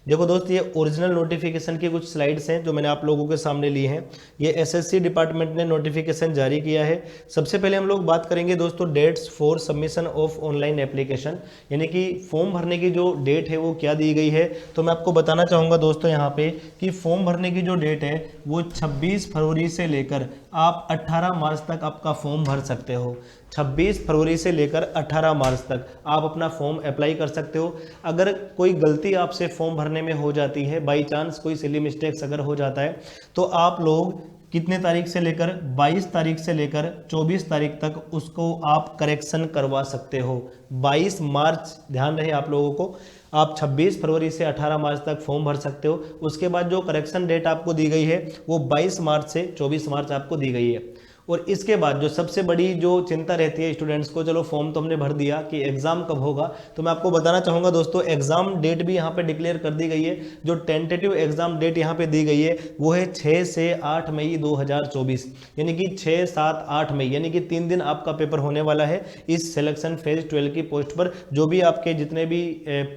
देखो दोस्त, ये ओरिजिनल नोटिफिकेशन की कुछ स्लाइड्स हैं जो मैंने आप लोगों के सामने ली हैं। ये एसएससी डिपार्टमेंट ने नोटिफिकेशन जारी किया है। सबसे पहले हम लोग बात करेंगे दोस्तों dates for submission of online application, यानी कि फॉर्म भरने की जो डेट है वो क्या दी गई है। तो मैं आपको बताना चाहूँगा दोस्तों यहाँ पे कि फॉर्म भरने की जो डेट है वो 26 फरवरी से लेकर आप 18 मार्च तक आपका फॉर्म भर सकते हो। 26 फरवरी से लेकर 18 मार्च तक आप अपना फॉर्म अप्लाई कर सकते हो। अगर कोई गलती आपसे फॉर्म भरने में हो जाती है, बाई चांस कोई सिली मिस्टेक्स अगर हो जाता है, तो आप लोग कितने तारीख से लेकर 22 तारीख से लेकर 24 तारीख तक उसको आप करेक्शन करवा सकते हो। 22 मार्च, ध्यान रहे आप लोगों को, आप 26 फरवरी से 18 मार्च तक फॉर्म भर सकते हो। उसके बाद जो करेक्शन डेट आपको दी गई है वो 22 मार्च से 24 मार्च आपको दी गई है। और इसके बाद जो सबसे बड़ी जो चिंता रहती है स्टूडेंट्स को, चलो फॉर्म तो हमने भर दिया कि एग्जाम कब होगा, तो मैं आपको बताना चाहूँगा दोस्तों एग्जाम डेट भी यहाँ पे डिक्लेयर कर दी गई है। जो टेंटेटिव एग्जाम डेट यहाँ पे दी गई है वो है 6 से 8 मई 2024, यानी कि 6, 7, 8 मई, यानी कि 3 दिन आपका पेपर होने वाला है इस सिलेक्शन फेज 12 की पोस्ट पर। जो भी आपके जितने भी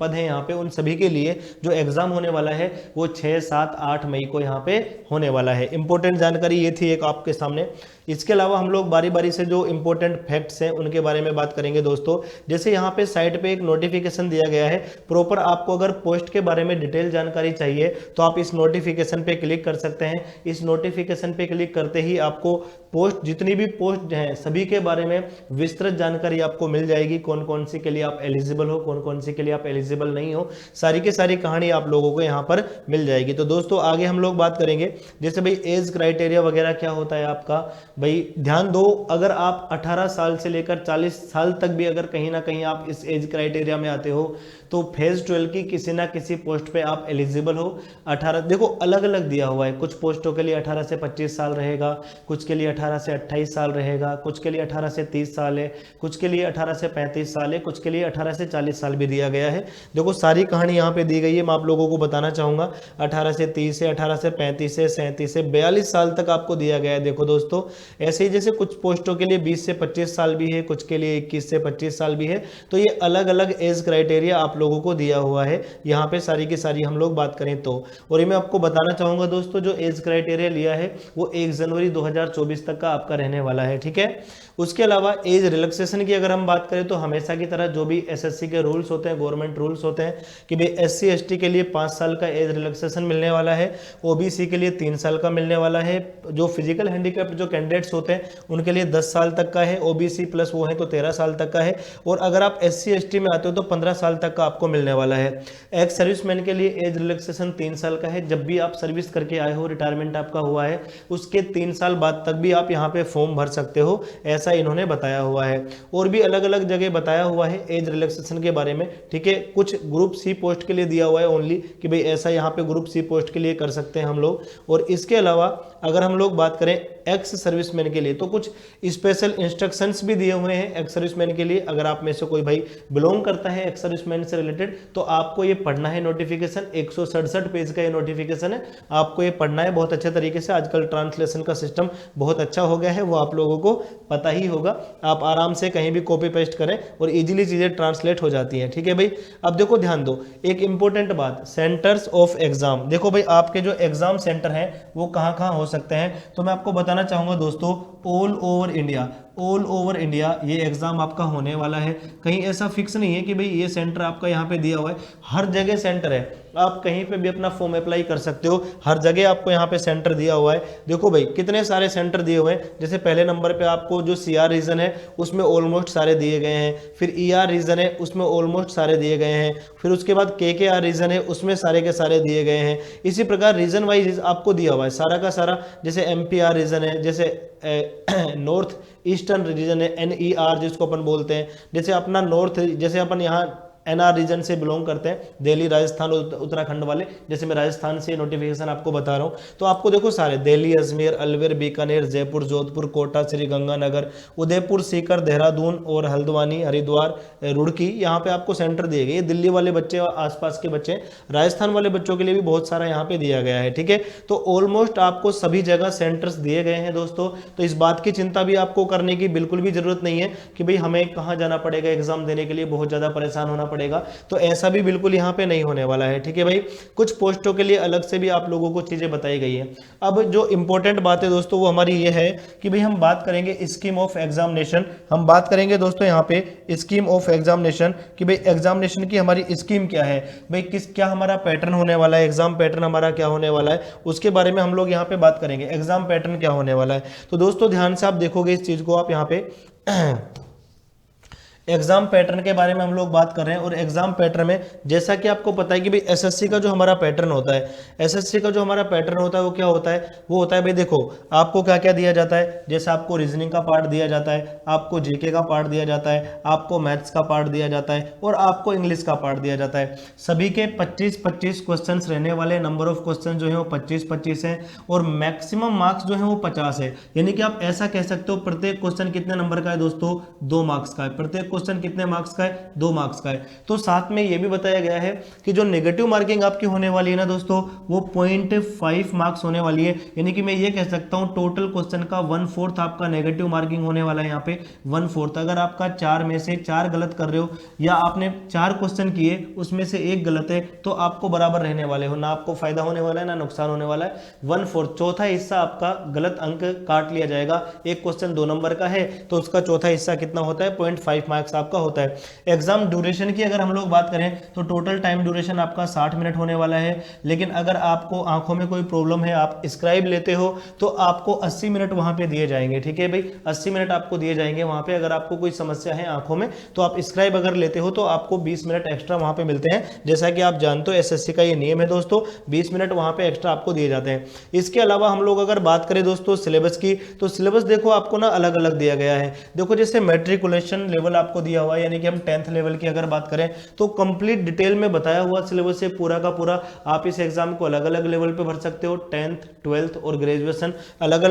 पद हैं यहाँ पे उन सभी के लिए जो एग्जाम होने वाला है वो 6, 7, 8 मई को यहाँ पे होने वाला है। इंपॉर्टेंट जानकारी ये थी एक आपके सामने। इसके अलावा हम लोग बारी बारी से जो इंपॉर्टेंट फैक्ट्स हैं उनके बारे में बात करेंगे दोस्तों। जैसे यहाँ पे साइट पे एक नोटिफिकेशन दिया गया है प्रॉपर, आपको अगर पोस्ट के बारे में डिटेल जानकारी चाहिए तो आप इस नोटिफिकेशन पे क्लिक कर सकते हैं। इस नोटिफिकेशन पे क्लिक करते ही आपको पोस्ट, जितनी भी पोस्ट हैं सभी के बारे में विस्तृत जानकारी आपको मिल जाएगी। कौन कौन सी के लिए आप एलिजिबल हो, कौन कौन सी के लिए आप एलिजिबल नहीं हो, सारी की सारी कहानी आप लोगों को यहाँ पर मिल जाएगी। तो दोस्तों आगे हम लोग बात करेंगे जैसे भाई एज क्राइटेरिया वगैरह क्या होता है आपका। भाई ध्यान दो, अगर आप 18 साल से लेकर 40 साल तक भी अगर कहीं ना कहीं आप इस एज क्राइटेरिया में आते हो तो फेज 12 की किसी ना किसी पोस्ट पे आप एलिजिबल हो। 18, देखो अलग अलग दिया हुआ है, कुछ पोस्टों के लिए 18 से 25 साल रहेगा, कुछ के लिए 18 से 28 साल रहेगा, कुछ के लिए 18 से 30 साल है, कुछ के लिए 18 से 35 साल है, कुछ के लिए 18 से 40 साल भी दिया गया है। देखो सारी कहानी यहाँ पे दी गई है, मैं आप लोगों को बताना चाहूँगा। 18 से 30 से 18 से 35 से 37 से 42 साल तक आपको दिया गया है। देखो दोस्तों ऐसे ही जैसे कुछ पोस्टों के लिए 20 से 25 साल भी है, कुछ के लिए 21 से 25 साल भी है। तो ये अलग अलग एज क्राइटेरिया आप लोगों को दिया हुआ है यहाँ पे, सारी की सारी हम लोग बात करें तो। और ये मैं आपको बताना चाहूँगा दोस्तों जो एज क्राइटेरिया लिया है वो 1 जनवरी 2024 तक का आपका रहने वाला है, ठीक है। उसके अलावा एज रिलैक्सेशन की अगर हम बात करें तो हमेशा की तरह जो भी एसएससी के रूल्स होते हैं, गवर्नमेंट रूल्स होते हैं कि भाई एससी एसटी के लिए 5 साल का एज रिलैक्सेशन मिलने वाला है, ओबीसी के लिए 3 साल का मिलने वाला है, जो फिजिकल हैंडीकैप जो कैंडिडेट्स होते हैं उनके लिए 10 साल तक का है, ओबीसी प्लस वो है तो 13 साल तक का है, और अगर आप एससी एसटी में आते हो तो 15 साल तक का आपको मिलने वाला है। एक्स सर्विसमैन के लिए एज रिलैक्सेशन 3 साल का है, जब भी आप सर्विस करके आए हो, रिटायरमेंट आपका हुआ है, उसके 3 साल बाद तक भी आप यहाँ पे फॉर्म भर सकते हो, ऐसा इन्होंने बताया हुआ है। और भी अलग अलग जगह बताया हुआ है एज रिलैक्सेशन के बारे में, ठीक है। कुछ ग्रुप सी पोस्ट के लिए दिया हुआ है ओनली कि भाई ऐसा यहाँ पे ग्रुप सी पोस्ट के लिए कर सकते हैं हम लोग। और इसके अलावा अगर हम लोग बात करें एक्स सर्विसमैन के लिए तो कुछ स्पेशल इंस्ट्रक्शंस भी दिए हुए हैं एक्स सर्विसमैन के लिए। अगर आप में से कोई भाई बिलोंग करता है एक्स सर्विसमैन से रिलेटेड तो आपको ये पढ़ना है नोटिफिकेशन। 167 पेज का ये नोटिफिकेशन है, आपको ये पढ़ना है बहुत अच्छे तरीके से। आजकल ट्रांसलेशन का सिस्टम बहुत अच्छा हो गया है, वो आप लोगों को पता ही होगा। आप आराम से कहीं भी कॉपी पेस्ट करें और इजीली चीजें ट्रांसलेट हो जाती हैं, ठीक है भाई। अब देखो ध्यान दो एक इंपॉर्टेंट बात, सेंटर्स ऑफ एग्जाम। देखो भाई आपके जो एग्जाम सेंटर हैं वो कहाँ कहाँ हो सकते हैं, तो मैं आपको बताना चाहूंगा दोस्तों all over India, all over India ये एग्जाम आपका होने वाला है। कहीं ऐसा फिक्स नहीं है कि भाई ये सेंटर आपका यहाँ पे दिया हुआ है, हर जगह सेंटर है, आप कहीं पे भी अपना फॉर्म अप्लाई कर सकते हो, हर जगह आपको यहाँ पे सेंटर दिया हुआ है। देखो भाई कितने सारे सेंटर दिए हुए हैं, जैसे पहले नंबर पे आपको जो सीआर रीजन है उसमें ऑलमोस्ट सारे दिए गए हैं, फिर ईआर रीजन है उसमें ऑलमोस्ट सारे दिए गए हैं, फिर उसके बाद केकेआर रीजन है उसमें सारे के सारे दिए गए हैं। इसी प्रकार रीजन वाइज आपको दिया हुआ है सारा का सारा, जैसे एमपीआर रीजन है, जैसे नॉर्थ ईस्टर्न रीजन है एनईआर जिसको अपन बोलते हैं, जैसे अपना नॉर्थ, जैसे अपन यहाँ एनआर रीजन से बिलोंग करते हैं, दिल्ली राजस्थान उत्तराखंड वाले, जैसे मैं राजस्थान से नोटिफिकेशन आपको बता रहा हूँ। तो आपको देखो सारे दिल्ली, अजमेर, अलवर, बीकानेर, जयपुर, जोधपुर, कोटा, श्री गंगानगर, उदयपुर, सीकर, देहरादून और हल्द्वानी, हरिद्वार, रुड़की, यहाँ पे आपको सेंटर दिए गए। दिल्ली वाले बच्चे और आसपास के बच्चे, राजस्थान वाले बच्चों के लिए भी बहुत सारा यहाँ पे दिया गया है, ठीक है। तो ऑलमोस्ट आपको सभी जगह सेंटर्स दिए गए हैं दोस्तों। तो इस बात की चिंता भी आपको करने की बिल्कुल भी जरूरत नहीं है कि भाई हमें कहाँ जाना पड़ेगा एग्जाम देने के लिए, बहुत ज्यादा परेशान होना पड़ेगा, तो ऐसा भी बिल्कुल यहाँ पे नहीं होने वाला है। ठीक है भाई, कुछ पोस्टों के लिए अलग से भी आप लोगों को चीजें बताई गई है। अब जो इंपॉर्टेंट बात है दोस्तों वो हमारी ये है कि भाई हम बात करेंगे स्कीम ऑफ एग्जामिनेशन। हम बात करेंगे दोस्तों यहाँ पे स्कीम ऑफ एग्जामिनेशन कि भाई एग्जामिनेशन की हमारी स्कीम क्या है, भाई क्या हमारा पैटर्न होने वाला है, एग्जाम पैटर्न हमारा क्या होने वाला है, उसके बारे में हम लोग यहाँ पे बात करेंगे। एग्जाम पैटर्न क्या होने वाला है, तो दोस्तों ध्यान से आप देखोगे इस चीज को, आप यहाँ पे एग्जाम पैटर्न के बारे में हम लोग बात कर रहे हैं। और एग्जाम पैटर्न में जैसा कि आपको पता है कि भाई एसएससी का जो हमारा पैटर्न होता है, एसएससी का जो हमारा पैटर्न होता है वो क्या होता है, वो होता है भाई देखो आपको क्या क्या दिया जाता है, जैसे आपको रीजनिंग का पार्ट दिया जाता है, आपको जीके का पार्ट दिया जाता है, आपको मैथ्स का पार्ट दिया जाता है और आपको इंग्लिश का पार्ट दिया जाता है। सभी के 25-25 क्वेश्चन रहने वाले, नंबर ऑफ क्वेश्चन जो है वो 25-25 है और मैक्सिमम मार्क्स जो है वो 50 है। यानी कि आप ऐसा कह सकते हो प्रत्येक क्वेश्चन कितने नंबर का है दोस्तों, 2 मार्क्स का है। प्रत्येक क्वेश्चन कितने मार्क्स का है, 2 मार्क्स का है। तो साथ में यह भी बताया गया है कि जो नेगेटिव मार्किंग आपकी होने वाली है ना दोस्तों, वो 0.5 मार्क्स होने वाली है। यानी कि मैं ये कह सकता हूं टोटल क्वेश्चन का 1/4 आपका नेगेटिव मार्किंग होने वाला है। यहाँ पे 1/4 अगर आपका 4 में से 4 गलत कर रहे हो या आपने 4 क्वेश्चन किए उसमें से 1 गलत है, तो आपको बराबर रहने वाले हो, ना आपको फायदा होने वाला है ना नुकसान होने वाला है। 1/4 चौथा हिस्सा आपका गलत अंक काट लिया जाएगा। एक क्वेश्चन 2 नंबर का है तो उसका चौथा हिस्सा कितना होता है, 0.5 मार्क्स आपका होता है। एग्जाम ड्यूरेशन की अगर हम लोग बात करें तो टोटल टाइम ड्यूरेशन आपका 60 मिनट होने वाला है। लेकिन अगर आपको आंखों में कोई प्रॉब्लम है, आप स्क्राइब लेते हो तो आपको 80 मिनट वहां पे दिए जाएंगे। ठीक है भाई, 80 मिनट आपको दिए जाएंगे वहां पे। अगर आपको कोई समस्या है आंखों में तो आप स्क्राइब अगर लेते हो तो आपको 20 मिनट एक्स्ट्रा वहां पे मिलते हैं। जैसा कि आप जानते हो एसएससी का ये नियम है दोस्तों, 20 मिनट वहां पे एक्स्ट्रा आपको दिए जाते हैं। इसके अलावा हम लोग अगर बात करें दोस्तों सिलेबस की, तो सिलेबस देखो आपको ना अलग अलग दिया गया है। देखो जैसे मैट्रिकुलेशन लेवल आपको दिया हुआ है, यानी कि हम 10th लेवल की अगर बात करें तो कंप्लीट डिटेल में बताया हुआ सिलेबस है पूरा का पूरा। आप इस एग्जाम को अलग अलग लेवल पे भर सकते हो, 10th 12th और ग्रेजुएशन अलग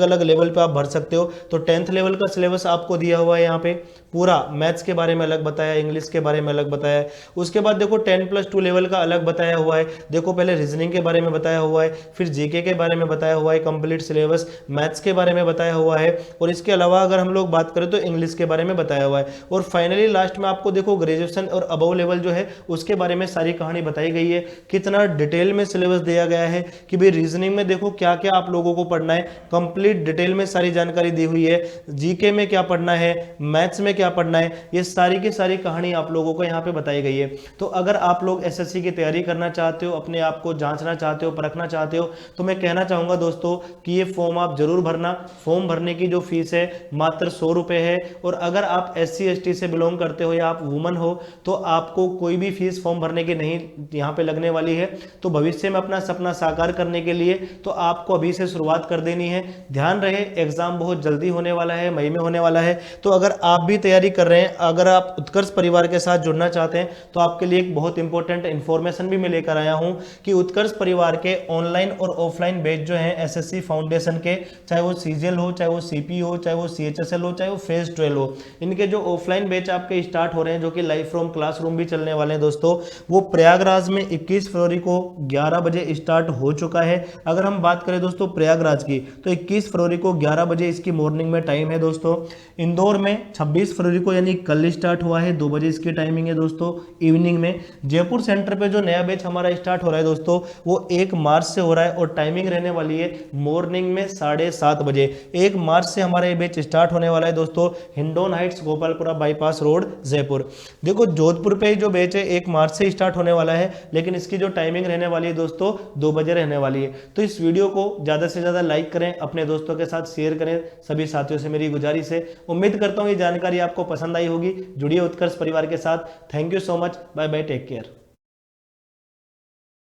अलग लेवल पे आप भर सकते हो। तो 10th लेवल का सिलेबस आपको दिया हुआ है यहाँ पे पूरा। मैथ्स के बारे में अलग बताया, इंग्लिश के बारे में अलग बताया। उसके बाद देखो 10+2 लेवल का अलग बताया हुआ है। देखो पहले रीजनिंग के बारे में बताया हुआ है, फिर जीके के बारे में बताया हुआ है कंप्लीट सिलेबस, मैथ्स के बारे में बताया हुआ है और इसके अलावा अगर हम लोग बात करें तो इंग्लिश के बारे में बताया हुआ है। और फाइनली लास्ट में आपको देखो ग्रेजुएशन और अबव लेवल जो है उसके बारे में सारी कहानी बताई गई है। कितना डिटेल में सिलेबस दिया गया है कि भाई रीजनिंग में देखो क्या क्या आप लोगों को पढ़ना है, कंप्लीट डिटेल में सारी जानकारी दी हुई है। जीके में क्या पढ़ना है, मैथ्स में क्या पढ़ना है, ये सारी की सारी कहानी आप लोगों को यहाँ पे बताई गई है। तो अगर आप लोग एसएससी की तैयारी करना चाहते हो, अपने आप को जांचना चाहते हो, परखना चाहते हो, तो मैं कहना चाहूंगा दोस्तों कि ये फॉर्म आप जरूर भरना। फॉर्म भरने की जो फीस है मात्र 100 रुपए है। और अगर आप SC ST से बिलोंग करते हो या आप वुमन हो तो आपको कोई भी फीस फॉर्म भरने की नहीं यहाँ पे लगने वाली है। तो भविष्य में अपना सपना साकार करने के लिए तो आपको अभी से शुरुआत कर देनी है। ध्यान रहे एग्जाम बहुत जल्दी होने वाला है, मई में होने वाला है। तो अगर आप भी तैयारी कर रहे हैं, अगर आप उत्कर्ष परिवार के साथ जुड़ना चाहते हैं तो आपके लिए एक बहुत इंपॉर्टेंट इंफॉर्मेशन भी मैं लेकर आया हूं कि उत्कर्ष परिवार के ऑनलाइन और ऑफलाइन बैच जो है एसएससी फाउंडेशन के, चाहे वो सीजीएल हो, चाहे वो सीपी हो, चाहे वो सीएचएसएल हो, चाहे वो फेज 12 हो, इनके जो ऑफलाइन बैच आपके स्टार्ट हो रहे हैं जो कि लाइव फ्रॉम क्लासरूम भी चलने वाले हैं दोस्तों, वो प्रयागराज में 21 फरवरी को 11 बजे स्टार्ट हो चुका है। अगर हम बात करें दोस्तों प्रयागराज की तो 21 फरवरी को 11 बजे इसकी मॉर्निंग में टाइम है दोस्तों। इंदौर में 26 फरवरी को यानी कल स्टार्ट हुआ है, 2 बजे इसकी टाइमिंग है दोस्तों इवनिंग में। जयपुर सेंटर पे जो नया बैच हमारा स्टार्ट हो रहा है दोस्तों वो 1 मार्च से हो रहा है और टाइमिंग रहने वाली है मॉर्निंग में 7:30 बजे। 1 मार्च से हमारा ये बैच स्टार्ट होने वाला है दोस्तों, Hindaun Heights Gopalpura bypass road Jaipur. देखो जोधपुर पे जो बैच है 1 मार्च से स्टार्ट होने वाला है, लेकिन इसकी जो टाइमिंग रहने वाली है दोस्तों 2 बजे रहने वाली है। तो इस वीडियो को ज्यादा से ज्यादा लाइक करें, अपने दोस्तों के साथ शेयर करें, सभी साथियों से मेरी गुजारिश है। उम्मीद करता हूं ये जानकारी आपको पसंद आई होगी। जुड़िए उत्कर्ष परिवार के साथ। Thank you so much, bye bye, take care.